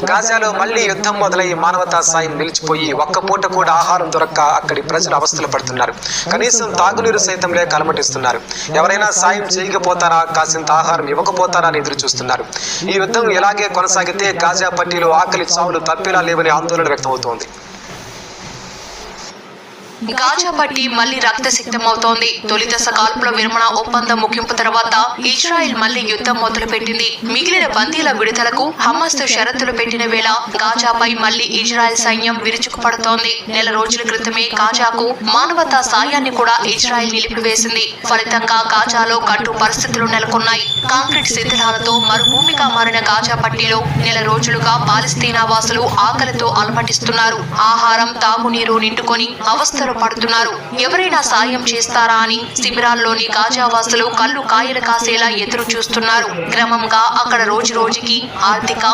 గాజాలో మళ్లీ యుద్ధం మొదలై మానవతా సాయం నిలిచిపోయి ఒక్క పూట కూడా ఆహారం దొరక్క అక్కడి ప్రజలు అవస్థలు పడుతున్నారు. కనీసం తాగునీరు సైతం లేక అలమటిస్తున్నారు. ఎవరైనా సాయం చేయకపోతారా, కాసింత ఆహారం ఇవ్వకపోతారా అని ఎదురు చూస్తున్నారు. ఈ యుద్ధం ఇలాగే కొనసాగితే గాజా పట్టీలో ఆకలి చావులు తప్పేలా లేవని ఆందోళన వ్యక్తమవుతోంది. గాజా పట్టి మళ్లీ రక్తసిక్తమవుతోంది. తొలి దశ కాల్పుల విరమణ ఒప్పందం ముగింపు తర్వాత ఇజ్రాయెల్ మళ్లీ యుద్ధం మొదలుపెట్టింది. మిగిలిన బందీల విడుదలకు హమాస్ షరతులు పెట్టిన వేళ గాజాపై మళ్లీ ఇజ్రాయెల్ సైన్యం విరుచుకుపడుతోంది. నెల రోజుల క్రితమే గాజాకు మానవతా సాయాన్ని కూడా ఇజ్రాయెల్ నిలిపివేసింది. ఫలితంగా గాజాలో కట్టు పరిస్థితులు నెలకొన్నాయి. కాంక్రీట్ శిథిలాలతో మరుభూమిగా మారిన గాజా పట్టీలో నెల రోజులుగా పాలస్తీనా వాసులు ఆకలితో అలమటిస్తున్నారు. ఆహారం, తాగునీరు నిండుకొని అవస్థలు పడుతున్నారు. ఎవరైనా సాయం చేస్తారా అని శిబిరాల్లోని గాజావాసులు కళ్ళు కాయలు కాసేలా ఎదురు చూస్తున్నారు. క్రమంగా అక్కడ రోజు రోజుకి ఆర్థిక